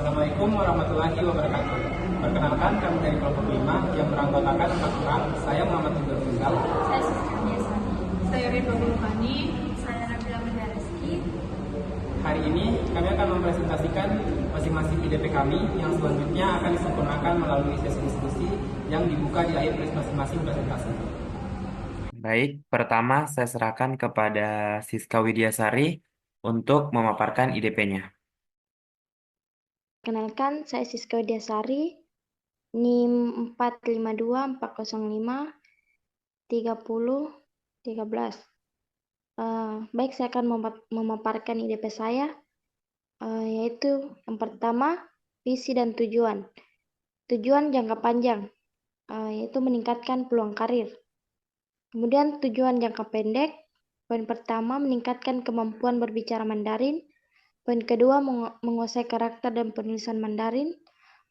Assalamualaikum warahmatullahi wabarakatuh. Perkenalkan, kami dari kelompok 5 yang beranggotakan 4 orang. Saya Muhammad Tunggal Rizal. Saya Siska Biasani. Saya Ridho Bulupani. Saya Nabila Mendareski. Hari ini kami akan mempresentasikan masing-masing IDP kami yang selanjutnya akan disempurnakan melalui sesi diskusi yang dibuka di akhir masing-masing presentasi. Baik, pertama saya serahkan kepada Siska Widiasari untuk memaparkan IDP-nya. Kenalkan, saya Siska Widiasari, NIM 452 405 30 13. Baik, saya akan memaparkan IDP saya, yaitu yang pertama, visi dan tujuan. Tujuan jangka panjang, yaitu meningkatkan peluang karir. Kemudian tujuan jangka pendek, poin pertama meningkatkan kemampuan berbicara Mandarin. Poin kedua menguasai karakter dan penulisan Mandarin.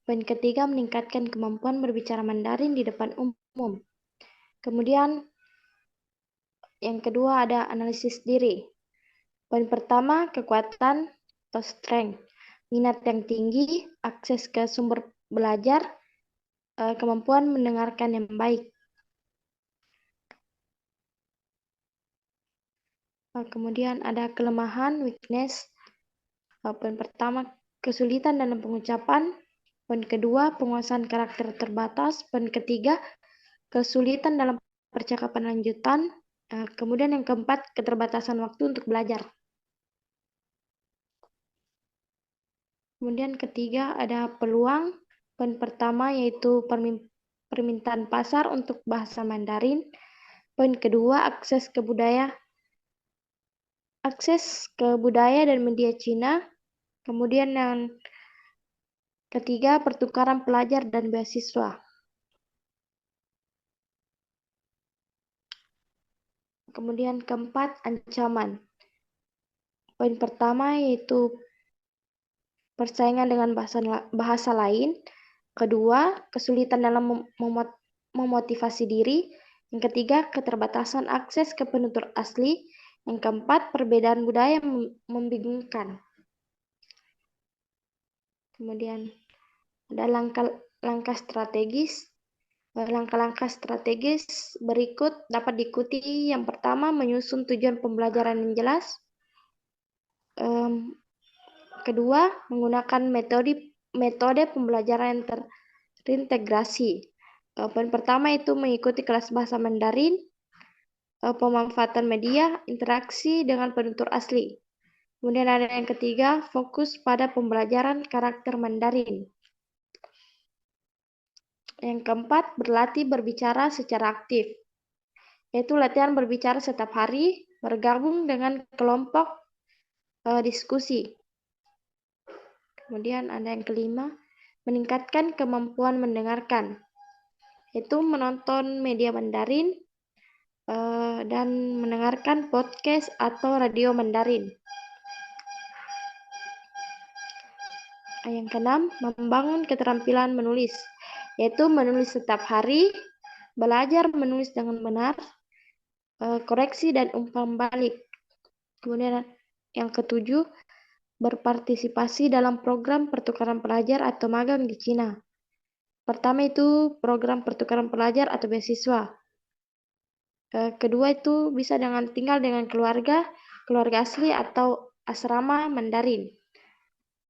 Poin ketiga meningkatkan kemampuan berbicara Mandarin di depan umum. Kemudian yang kedua ada analisis diri. Poin pertama kekuatan atau strength, minat yang tinggi, akses ke sumber belajar, kemampuan mendengarkan yang baik. Kemudian ada kelemahan, weakness. Poin pertama, kesulitan dalam pengucapan. Poin kedua, penguasaan karakter terbatas. Poin ketiga, kesulitan dalam percakapan lanjutan. Kemudian yang keempat, keterbatasan waktu untuk belajar. Kemudian ketiga, ada peluang. Poin pertama yaitu permintaan pasar untuk bahasa Mandarin. Poin kedua, akses ke budaya dan media Cina. Kemudian yang ketiga, pertukaran pelajar dan beasiswa. Kemudian keempat, ancaman. Poin pertama yaitu persaingan dengan bahasa lain. Kedua, kesulitan dalam memotivasi diri. Yang ketiga, keterbatasan akses ke penutur asli. Yang keempat, perbedaan budaya membingungkan. Kemudian ada langkah strategis. Langkah-langkah strategis berikut dapat diikuti. Yang pertama, menyusun tujuan pembelajaran yang jelas. Kedua, menggunakan metode pembelajaran yang terintegrasi. Poin pertama itu mengikuti kelas bahasa Mandarin, pemanfaatan media, interaksi dengan penutur asli. Kemudian ada yang ketiga, fokus pada pembelajaran karakter Mandarin. Yang keempat, berlatih berbicara secara aktif, yaitu latihan berbicara setiap hari, bergabung dengan kelompok diskusi. Kemudian ada yang kelima, meningkatkan kemampuan mendengarkan, yaitu menonton media Mandarin dan mendengarkan podcast atau radio Mandarin. Yang keenam, membangun keterampilan menulis, yaitu menulis setiap hari, belajar menulis dengan benar, koreksi dan umpan balik. Kemudian yang ketujuh, berpartisipasi dalam program pertukaran pelajar atau magang di Cina. Pertama itu program pertukaran pelajar atau beasiswa. Kedua itu bisa tinggal dengan keluarga asli atau asrama Mandarin.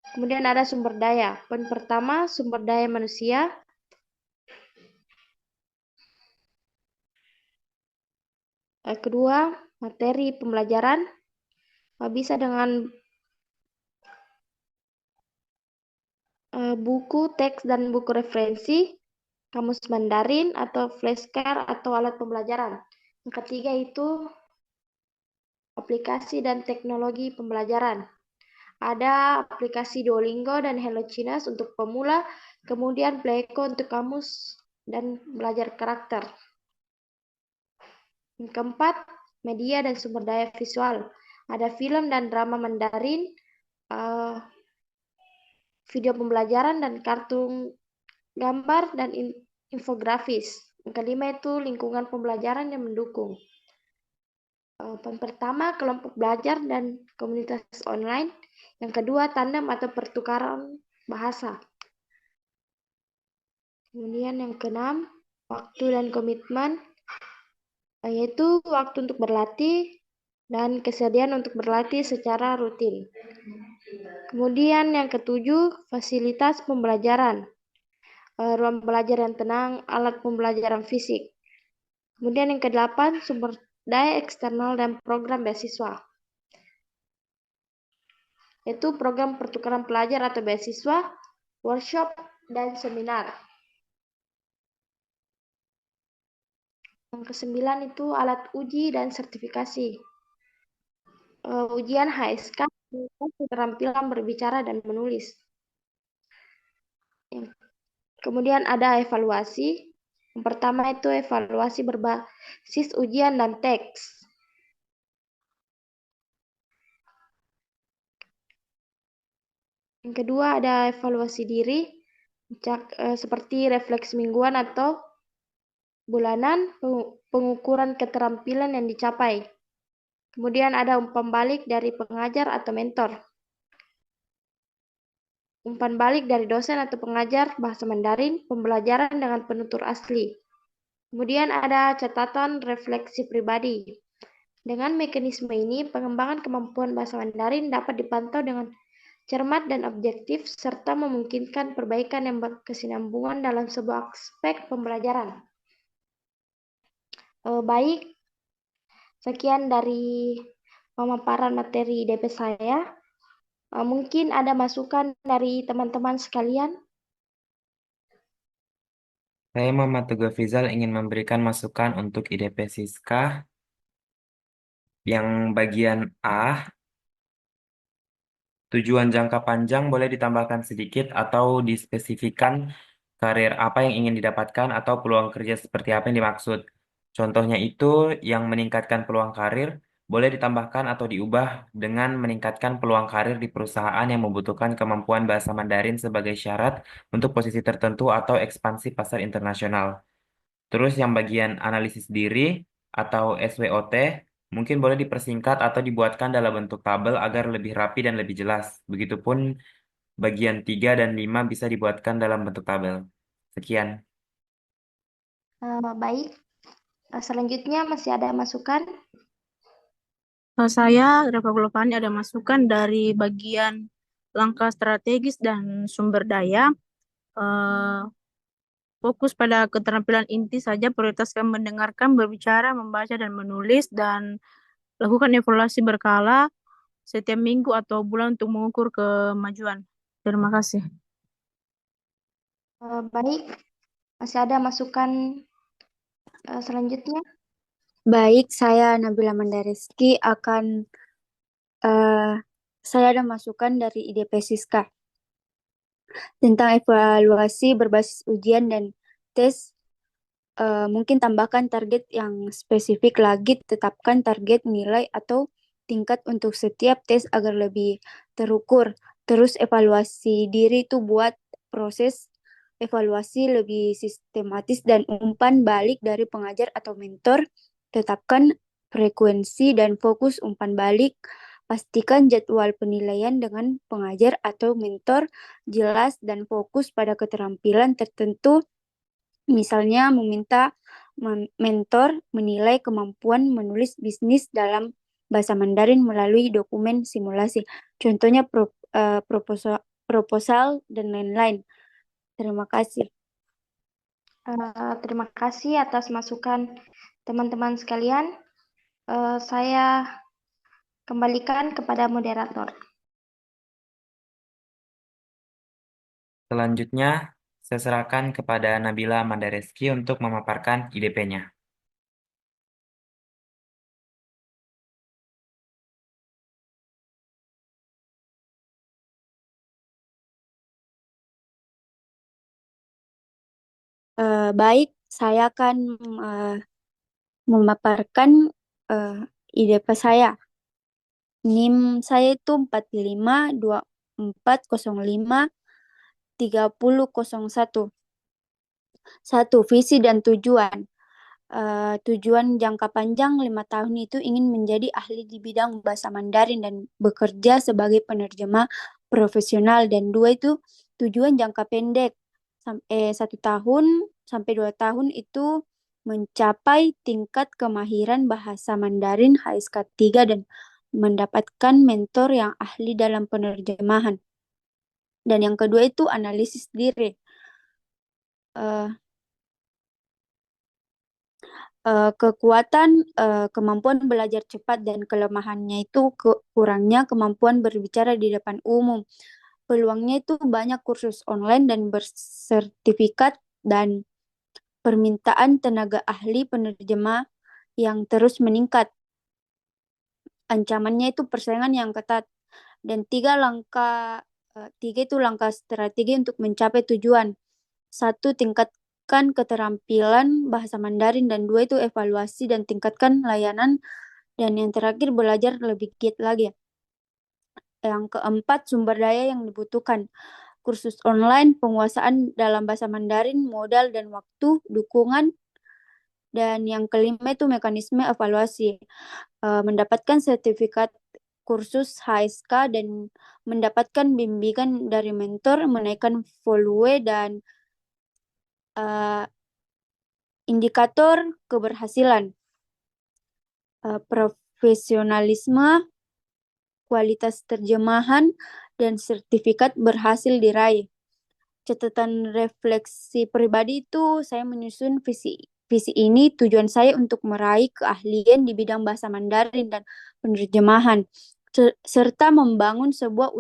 Kemudian ada sumber daya. Poin pertama, sumber daya manusia. Kedua, materi pembelajaran. Bisa dengan buku, teks, dan buku referensi, kamus Mandarin, atau flashcard, atau alat pembelajaran. Yang ketiga itu aplikasi dan teknologi pembelajaran. Ada aplikasi Duolingo dan Hello Chinas untuk pemula, kemudian Playco untuk kamus dan belajar karakter. Yang keempat, media dan sumber daya visual. Ada film dan drama Mandarin, video pembelajaran dan kartun gambar dan infografis. Yang kelima itu lingkungan pembelajaran yang mendukung. Poin pertama, kelompok belajar dan komunitas online. Yang kedua, tandem atau pertukaran bahasa. Kemudian yang keenam, waktu dan komitmen, yaitu waktu untuk berlatih dan kesediaan untuk berlatih secara rutin. Kemudian yang ketujuh, fasilitas pembelajaran, ruang belajar yang tenang, alat pembelajaran fisik. Kemudian yang kedelapan, sumber daya eksternal dan program beasiswa, yaitu program pertukaran pelajar atau beasiswa, workshop, dan seminar. Yang kesembilan itu alat uji dan sertifikasi. Ujian HSK keterampilan berbicara dan menulis. Kemudian ada evaluasi. Yang pertama itu evaluasi berbasis ujian dan teks. Yang kedua ada evaluasi diri, seperti refleksi mingguan atau bulanan, pengukuran keterampilan yang dicapai. Kemudian ada umpan balik dari pengajar atau mentor. Umpan balik dari dosen atau pengajar bahasa Mandarin, pembelajaran dengan penutur asli. Kemudian ada catatan refleksi pribadi. Dengan mekanisme ini, pengembangan kemampuan bahasa Mandarin dapat dipantau dengan cermat dan objektif, serta memungkinkan perbaikan yang berkesinambungan dalam sebuah aspek pembelajaran. Baik, sekian dari pemaparan materi IDP saya. Mungkin ada masukan dari teman-teman sekalian. Saya Muhammad Teguh Fizal ingin memberikan masukan untuk IDP Siska yang bagian A. Tujuan jangka panjang boleh ditambahkan sedikit atau dispesifikan karir apa yang ingin didapatkan atau peluang kerja seperti apa yang dimaksud. Contohnya itu yang meningkatkan peluang karir boleh ditambahkan atau diubah dengan meningkatkan peluang karir di perusahaan yang membutuhkan kemampuan bahasa Mandarin sebagai syarat untuk posisi tertentu atau ekspansi pasar internasional. Terus yang bagian analisis diri atau SWOT mungkin boleh dipersingkat atau dibuatkan dalam bentuk tabel agar lebih rapi dan lebih jelas. Begitupun bagian 3 dan 5 bisa dibuatkan dalam bentuk tabel. Sekian. Baik, selanjutnya masih ada masukan. Saya, Rafa Gulopani, ada masukan dari bagian langkah strategis dan sumber daya. Fokus pada keterampilan inti saja, prioritaskan mendengarkan, berbicara, membaca, dan menulis, dan lakukan evaluasi berkala setiap minggu atau bulan untuk mengukur kemajuan. Terima kasih. Baik, masih ada masukan selanjutnya. Baik, saya Nabila Mandareski saya ada masukan dari IDP Siska tentang evaluasi berbasis ujian dan tes. Mungkin tambahkan target yang spesifik lagi, tetapkan target nilai atau tingkat untuk setiap tes agar lebih terukur. Terus evaluasi diri itu buat proses evaluasi lebih sistematis dan umpan balik dari pengajar atau mentor. Tetapkan frekuensi dan fokus umpan balik. Pastikan jadwal penilaian dengan pengajar atau mentor jelas dan fokus pada keterampilan tertentu. Misalnya meminta mentor menilai kemampuan menulis bisnis dalam bahasa Mandarin melalui dokumen simulasi. Contohnya proposal dan lain-lain. Terima kasih. Terima kasih atas masukan teman-teman sekalian. Saya kembalikan kepada moderator. Selanjutnya, saya serahkan kepada Nabila Mandareski untuk memaparkan IDP-nya. Baik, saya akan memaparkan IDP saya. NIM saya itu 4524053001. Satu, visi dan tujuan. Tujuan jangka panjang 5 tahun itu ingin menjadi ahli di bidang bahasa Mandarin dan bekerja sebagai penerjemah profesional. Dan dua itu tujuan jangka pendek 1 tahun sampai 2 tahun itu mencapai tingkat kemahiran bahasa Mandarin HSK 3 dan mendapatkan mentor yang ahli dalam penerjemahan. Dan yang kedua itu analisis diri. Eh, Kekuatan kemampuan belajar cepat dan kelemahannya itu kurangnya kemampuan berbicara di depan umum. Peluangnya itu banyak kursus online dan bersertifikat dan permintaan tenaga ahli penerjemah yang terus meningkat. Ancamannya itu persaingan yang ketat. Dan tiga itu langkah strategi untuk mencapai tujuan. 1, tingkatkan keterampilan bahasa Mandarin, dan 2 itu evaluasi dan tingkatkan layanan, dan yang terakhir belajar lebih giat lagi. Yang keempat, sumber daya yang dibutuhkan. Kursus online, penguasaan dalam bahasa Mandarin, modal dan waktu, dukungan. Dan yang kelima itu mekanisme evaluasi. Mendapatkan sertifikat kursus HSK dan mendapatkan bimbingan dari mentor, menaikkan volume dan indikator keberhasilan, profesionalisme, kualitas terjemahan, dan sertifikat berhasil diraih. Catatan refleksi pribadi itu saya menyusun visi ini tujuan saya untuk meraih keahlian di bidang bahasa Mandarin dan penerjemahan, serta membangun sebuah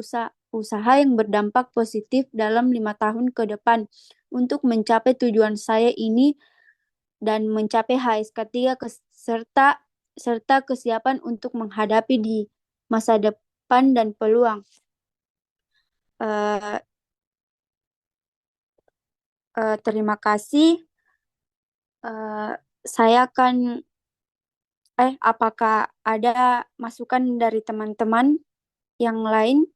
usaha yang berdampak positif dalam 5 tahun ke depan untuk mencapai tujuan saya ini dan mencapai HSK 3 serta kesiapan untuk menghadapi di masa depan dan peluang. Terima kasih. Saya akan apakah ada masukan dari teman-teman yang lain?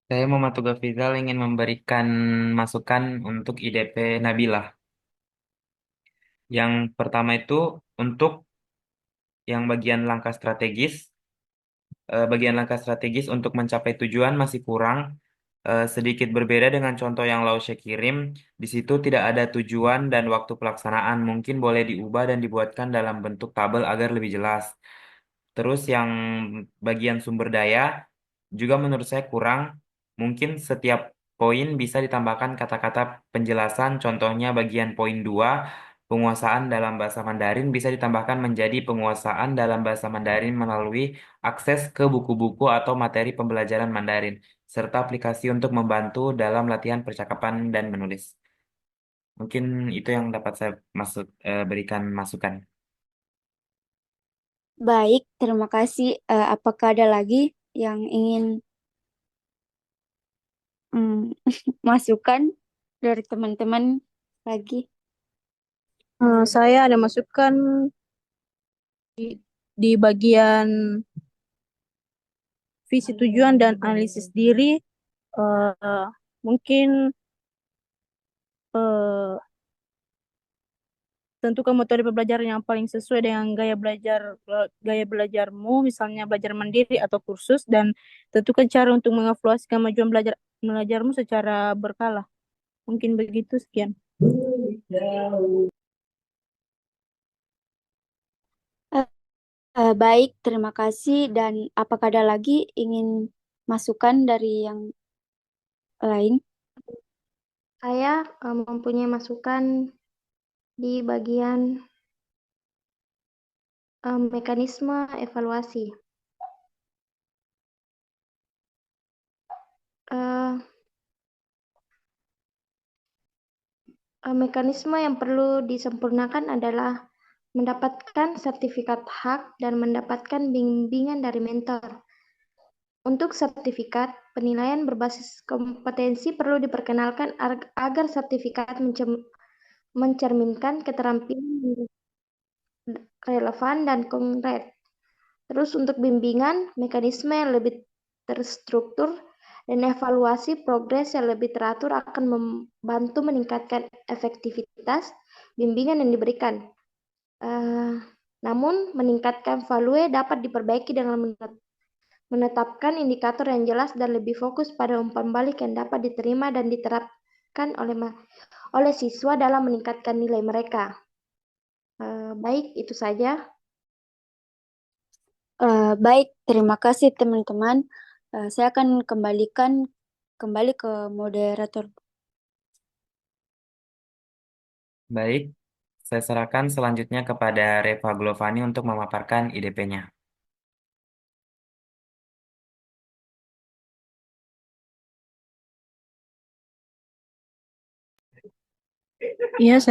Saya Muhammad Tuga Fizal ingin memberikan masukan untuk IDP Nabilah. Yang pertama itu untuk yang bagian langkah strategis untuk mencapai tujuan masih kurang. Sedikit berbeda dengan contoh yang Laushe kirim. Di situ tidak ada tujuan dan waktu pelaksanaan. Mungkin boleh diubah dan dibuatkan dalam bentuk tabel agar lebih jelas. Terus yang bagian sumber daya juga menurut saya kurang. Mungkin setiap poin bisa ditambahkan kata-kata penjelasan. Contohnya bagian poin 2, penguasaan dalam bahasa Mandarin bisa ditambahkan menjadi penguasaan dalam bahasa Mandarin melalui akses ke buku-buku atau materi pembelajaran Mandarin, serta aplikasi untuk membantu dalam latihan percakapan dan menulis. Mungkin itu yang dapat saya berikan masukan. Baik, terima kasih. Apakah ada lagi yang ingin masukan dari teman-teman lagi? Saya ada masukan di bagian visi tujuan dan analisis diri. Mungkin tentukan metode pembelajaran yang paling sesuai dengan gaya belajarmu, misalnya belajar mandiri atau kursus, dan tentukan cara untuk mengevaluasi kemajuan belajarmu secara berkala. Mungkin begitu, sekian. Baik, terima kasih. Dan apakah ada lagi ingin masukan dari yang lain? Saya mempunyai masukan di bagian mekanisme evaluasi. Mekanisme yang perlu disempurnakan adalah mendapatkan sertifikat hak dan mendapatkan bimbingan dari mentor. Untuk sertifikat, penilaian berbasis kompetensi perlu diperkenalkan agar sertifikat mencerminkan keterampilan relevan dan konkret. Terus untuk bimbingan, mekanisme yang lebih terstruktur dan evaluasi progres yang lebih teratur akan membantu meningkatkan efektivitas bimbingan yang diberikan. Namun, meningkatkan value dapat diperbaiki dengan menetapkan indikator yang jelas dan lebih fokus pada umpan balik yang dapat diterima dan diterapkan oleh siswa dalam meningkatkan nilai mereka. Baik, itu saja. Baik, terima kasih teman-teman. Saya akan kembali ke moderator. Baik, saya serahkan selanjutnya kepada Reva Glovani untuk memaparkan IDP-nya. Iya,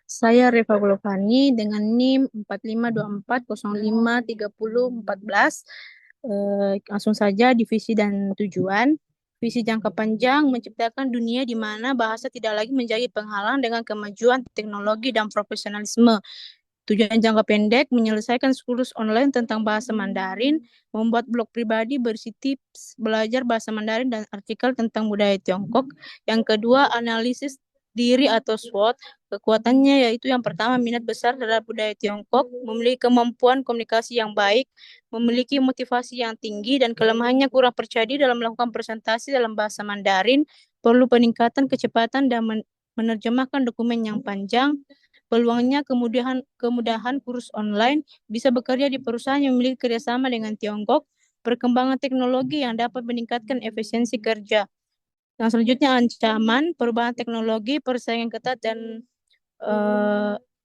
saya Reva Glovani dengan NIM 4524053014. Langsung saja divisi dan tujuan. Visi jangka panjang menciptakan dunia di mana bahasa tidak lagi menjadi penghalang dengan kemajuan teknologi dan profesionalisme. Tujuan jangka pendek menyelesaikan kursus online tentang bahasa Mandarin, membuat blog pribadi berisi tips belajar bahasa Mandarin dan artikel tentang budaya Tiongkok. Yang kedua, analisis diri atau SWOT. Kekuatannya yaitu yang pertama, minat besar terhadap budaya Tiongkok, memiliki kemampuan komunikasi yang baik, memiliki motivasi yang tinggi, dan kelemahannya kurang percaya diri dalam melakukan presentasi dalam bahasa Mandarin, perlu peningkatan kecepatan dan menerjemahkan dokumen yang panjang. Peluangnya kemudahan kursus online, bisa bekerja di perusahaan yang memiliki kerjasama dengan Tiongkok, perkembangan teknologi yang dapat meningkatkan efisiensi kerja. Yang selanjutnya ancaman, perubahan teknologi, persaingan ketat, dan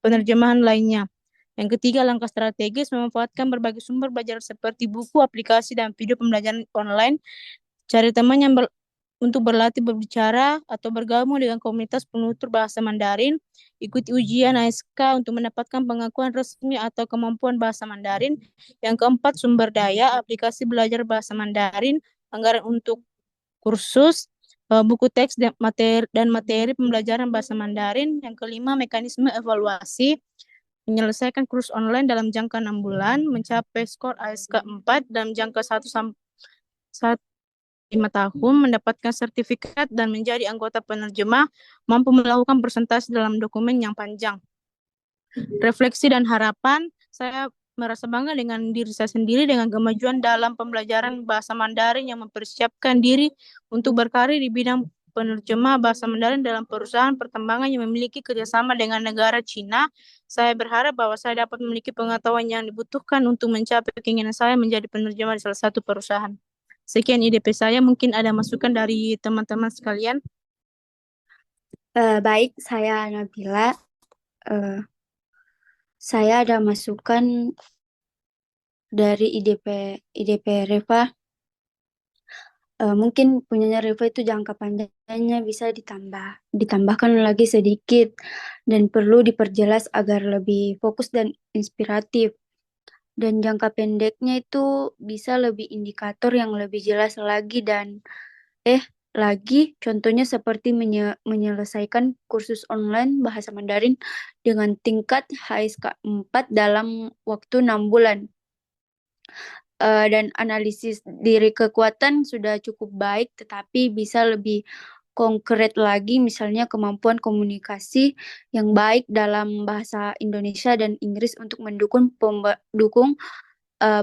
penerjemahan lainnya. Yang ketiga, langkah strategis memanfaatkan berbagai sumber belajar seperti buku, aplikasi, dan video pembelajaran online. Cari teman yang untuk berlatih berbicara atau bergabung dengan komunitas penutur bahasa Mandarin. Ikuti ujian ASK untuk mendapatkan pengakuan resmi atau kemampuan bahasa Mandarin. Yang keempat, sumber daya, aplikasi belajar bahasa Mandarin, anggaran untuk kursus, buku teks dan materi pembelajaran bahasa Mandarin. Yang kelima, mekanisme evaluasi, menyelesaikan kursus online dalam jangka 6 bulan, mencapai skor ASK 4 dalam jangka 1-5 tahun, mendapatkan sertifikat dan menjadi anggota penerjemah, mampu melakukan presentasi dalam dokumen yang panjang. Refleksi dan harapan, saya merasa bangga dengan diri saya sendiri dengan kemajuan dalam pembelajaran bahasa Mandarin yang mempersiapkan diri untuk berkarir di bidang penerjemah bahasa Mandarin dalam perusahaan pertambangan yang memiliki kerjasama dengan negara Cina. Saya berharap bahwa saya dapat memiliki pengetahuan yang dibutuhkan untuk mencapai keinginan saya menjadi penerjemah di salah satu perusahaan. Sekian IDP saya, mungkin ada masukan dari teman-teman sekalian. Baik, saya Nabila. Saya ada masukan dari IDP Reva. Mungkin punyanya Reva itu jangka panjangnya bisa ditambahkan lagi sedikit dan perlu diperjelas agar lebih fokus dan inspiratif. Dan jangka pendeknya itu bisa lebih indikator yang lebih jelas lagi dan contohnya seperti menyelesaikan kursus online bahasa Mandarin dengan tingkat HSK 4 dalam waktu 6 bulan. Dan analisis diri kekuatan sudah cukup baik, tetapi bisa lebih konkret lagi, misalnya kemampuan komunikasi yang baik dalam bahasa Indonesia dan Inggris untuk mendukung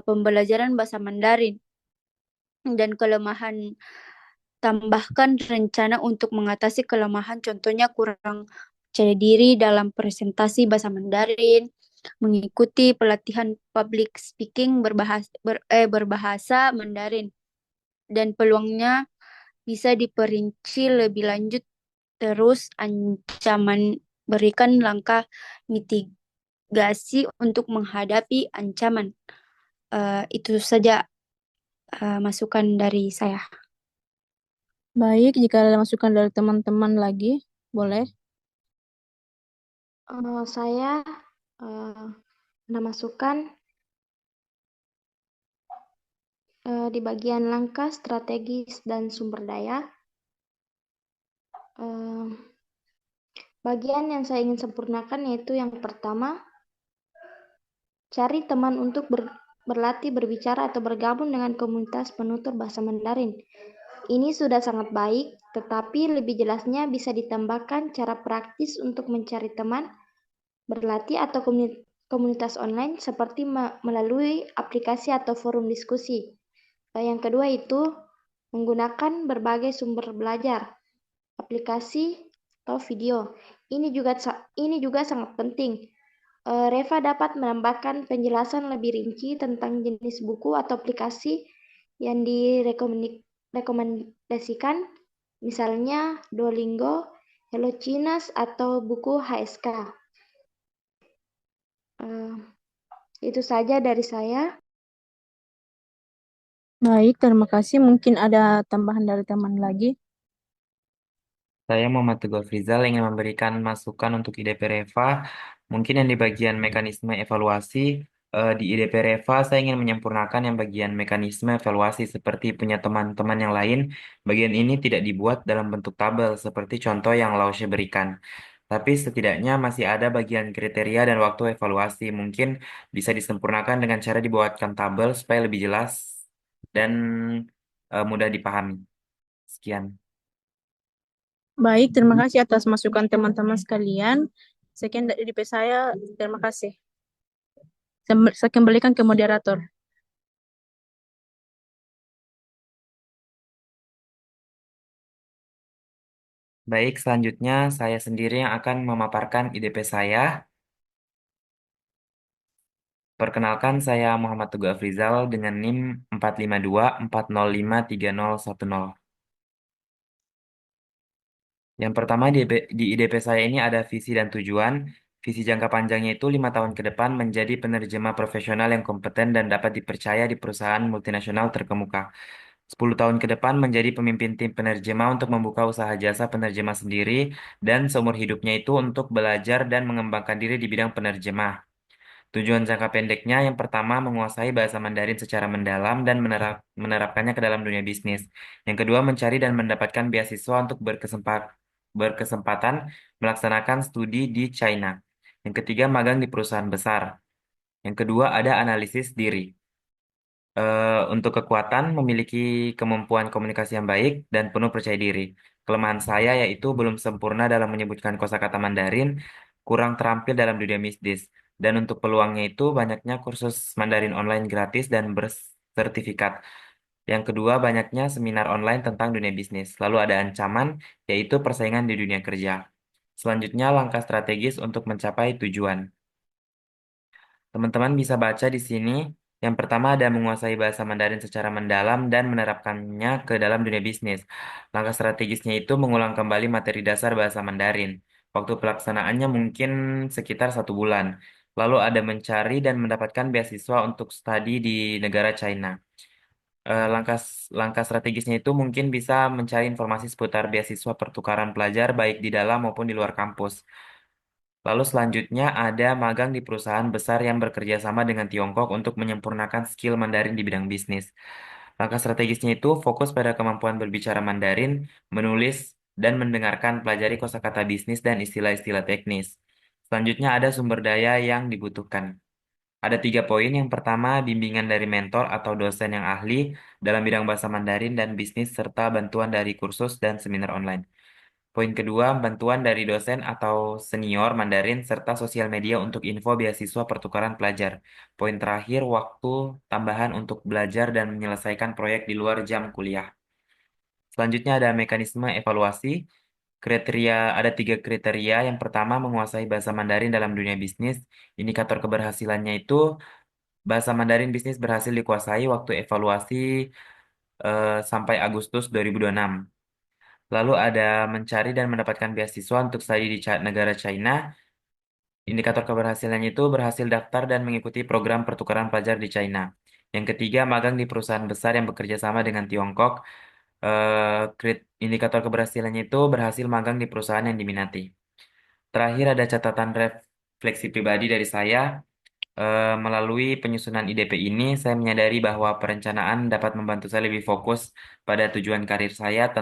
pembelajaran bahasa Mandarin. Dan kelemahan, tambahkan rencana untuk mengatasi kelemahan, contohnya kurang percaya diri dalam presentasi bahasa Mandarin, mengikuti pelatihan public speaking berbahasa Mandarin, dan peluangnya bisa diperinci lebih lanjut. Terus ancaman, berikan langkah mitigasi untuk menghadapi ancaman. Itu saja masukan dari saya. Baik, jika ada masukan dari teman-teman lagi, boleh. Saya ada masukan di bagian langkah strategis dan sumber daya. Bagian yang saya ingin sempurnakan yaitu yang pertama, cari teman untuk berlatih berbicara atau bergabung dengan komunitas penutur bahasa Mandarin. Ini sudah sangat baik, tetapi lebih jelasnya bisa ditambahkan cara praktis untuk mencari teman, berlatih atau komunitas online seperti melalui aplikasi atau forum diskusi. Yang kedua itu menggunakan berbagai sumber belajar, aplikasi atau video. Ini juga sangat penting. Reva dapat menambahkan penjelasan lebih rinci tentang jenis buku atau aplikasi yang direkomendasikan, misalnya Duolingo, Hello Chinas, atau buku HSK. Itu saja dari saya. Baik, terima kasih. Mungkin ada tambahan dari teman lagi. Saya Muhammad Teguh Afrizal ingin memberikan masukan untuk IDP Reva. Mungkin yang di bagian mekanisme evaluasi, di IDP Reva saya ingin menyempurnakan yang bagian mekanisme evaluasi seperti punya teman-teman yang lain. Bagian ini tidak dibuat dalam bentuk tabel seperti contoh yang Lausche berikan. Tapi setidaknya masih ada bagian kriteria dan waktu evaluasi. Mungkin bisa disempurnakan dengan cara dibuatkan tabel supaya lebih jelas dan mudah dipahami. Sekian. Baik, terima kasih atas masukan teman-teman sekalian. Sekian dari DP saya. Terima kasih. Saya kembalikan ke moderator. Baik, selanjutnya saya sendiri yang akan memaparkan IDP saya. Perkenalkan, saya Muhammad Teguh Afrizal dengan NIM 452405310. Yang pertama di IDP saya ini ada visi dan tujuan. Visi jangka panjangnya itu 5 tahun ke depan menjadi penerjemah profesional yang kompeten dan dapat dipercaya di perusahaan multinasional terkemuka. 10 tahun ke depan menjadi pemimpin tim penerjemah untuk membuka usaha jasa penerjemah sendiri dan seumur hidupnya itu untuk belajar dan mengembangkan diri di bidang penerjemah. Tujuan jangka pendeknya yang pertama menguasai bahasa Mandarin secara mendalam dan menerapkannya ke dalam dunia bisnis. Yang kedua mencari dan mendapatkan beasiswa untuk berkesempatan melaksanakan studi di China. Yang ketiga magang di perusahaan besar. Yang kedua ada analisis diri. Untuk kekuatan memiliki kemampuan komunikasi yang baik dan penuh percaya diri. Kelemahan saya yaitu belum sempurna dalam menyebutkan kosakata Mandarin, kurang terampil dalam dunia bisnis. Dan untuk peluangnya itu banyaknya kursus Mandarin online gratis dan bersertifikat. Yang kedua banyaknya seminar online tentang dunia bisnis. Lalu ada ancaman yaitu persaingan di dunia kerja. Selanjutnya langkah strategis untuk mencapai tujuan. Teman-teman bisa baca di sini. Yang pertama ada menguasai bahasa Mandarin secara mendalam dan menerapkannya ke dalam dunia bisnis. Langkah strategisnya itu mengulang kembali materi dasar bahasa Mandarin. Waktu pelaksanaannya mungkin sekitar 1 bulan. Lalu ada mencari dan mendapatkan beasiswa untuk studi di negara China. Langkah langkah strategisnya itu mungkin bisa mencari informasi seputar beasiswa pertukaran pelajar baik di dalam maupun di luar kampus. Lalu selanjutnya ada magang di perusahaan besar yang bekerja sama dengan Tiongkok untuk menyempurnakan skill Mandarin di bidang bisnis. Langkah strategisnya itu fokus pada kemampuan berbicara Mandarin, menulis, dan mendengarkan pelajari kosakata bisnis dan istilah-istilah teknis. Selanjutnya ada sumber daya yang dibutuhkan. Ada 3 poin. Yang pertama, bimbingan dari mentor atau dosen yang ahli dalam bidang bahasa Mandarin dan bisnis serta bantuan dari kursus dan seminar online. Poin kedua, bantuan dari dosen atau senior Mandarin serta sosial media untuk info beasiswa pertukaran pelajar. Poin terakhir, waktu tambahan untuk belajar dan menyelesaikan proyek di luar jam kuliah. Selanjutnya ada mekanisme evaluasi. Ada 3 kriteria. Yang pertama, menguasai bahasa Mandarin dalam dunia bisnis. Indikator keberhasilannya itu bahasa Mandarin bisnis berhasil dikuasai waktu evaluasi sampai Agustus 2026. Lalu ada mencari dan mendapatkan beasiswa untuk studi di negara China. Indikator keberhasilannya itu berhasil daftar dan mengikuti program pertukaran pelajar di China. Yang ketiga, magang di perusahaan besar yang bekerja sama dengan Tiongkok. Indikator keberhasilannya itu berhasil magang di perusahaan yang diminati. Terakhir ada catatan refleksi pribadi dari saya. Melalui penyusunan IDP ini, saya menyadari bahwa perencanaan dapat membantu saya lebih fokus pada tujuan karir saya.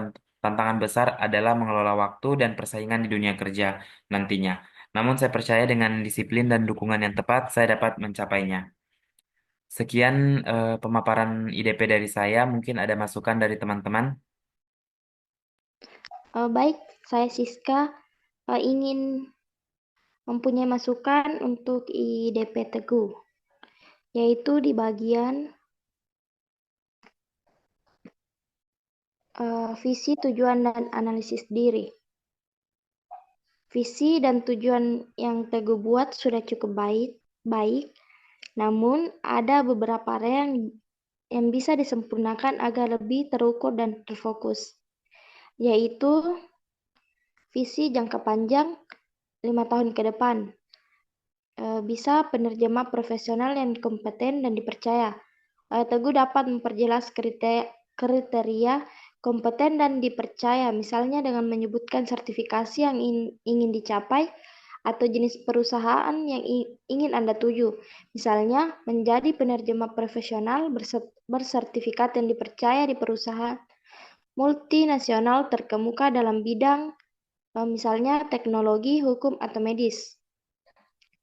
Tantangan besar adalah mengelola waktu dan persaingan di dunia kerja nantinya. Namun saya percaya dengan disiplin dan dukungan yang tepat, saya dapat mencapainya. Sekian pemaparan IDP dari saya. Mungkin ada masukan dari teman-teman. Baik, saya Siska ingin mempunyai masukan untuk IDP Teguh, yaitu di bagian visi, tujuan, dan analisis diri. Visi dan tujuan yang Teguh buat sudah cukup baik, namun ada beberapa area yang bisa disempurnakan agar lebih terukur dan terfokus, yaitu visi jangka panjang 5 tahun ke depan. Bisa penerjemah profesional yang kompeten dan dipercaya. Teguh dapat memperjelas kriteria kompeten dan dipercaya, misalnya dengan menyebutkan sertifikasi yang ingin dicapai atau jenis perusahaan yang ingin Anda tuju. Misalnya, menjadi penerjemah profesional bersertifikat yang dipercaya di perusahaan multinasional terkemuka dalam bidang misalnya teknologi, hukum, atau medis.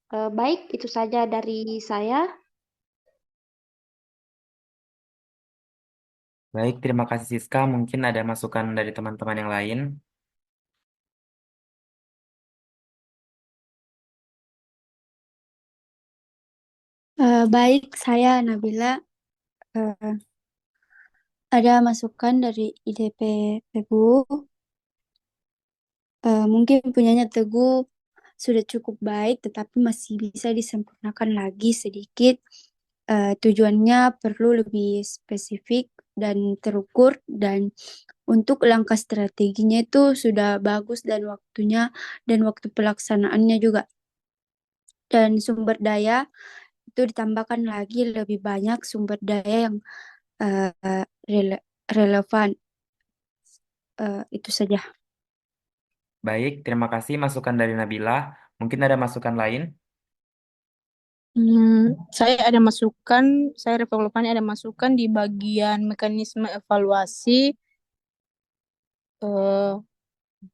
Baik, itu saja dari saya. Baik, terima kasih Siska. Mungkin ada masukan dari teman-teman yang lain. Baik, saya Nabila. Ada masukan dari IDP Teguh. Mungkin punyanya Teguh sudah cukup baik, tetapi masih bisa disempurnakan lagi sedikit. Tujuannya perlu lebih spesifik dan terukur, dan untuk langkah strateginya itu sudah bagus dan waktunya dan waktu pelaksanaannya juga. Dan sumber daya itu ditambahkan lagi lebih banyak sumber daya yang relevan. Itu saja. Baik, terima kasih masukan dari Nabila. Mungkin ada masukan lain? Saya ada masukan, saya Revolupan ada masukan di bagian mekanisme evaluasi. eh,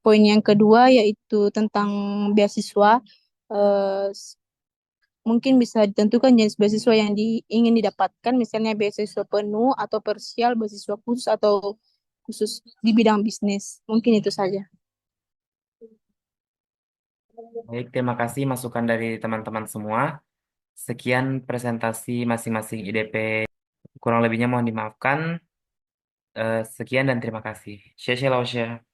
Poin yang kedua yaitu tentang beasiswa. Eh, Mungkin bisa ditentukan jenis beasiswa yang ingin didapatkan, misalnya beasiswa penuh atau parsial, beasiswa khusus atau khusus di bidang bisnis. Mungkin itu saja. Baik, terima kasih masukan dari teman-teman semua. Sekian presentasi masing-masing IDP. Kurang lebihnya mohon dimaafkan. Sekian dan terima kasih. 谢谢老师。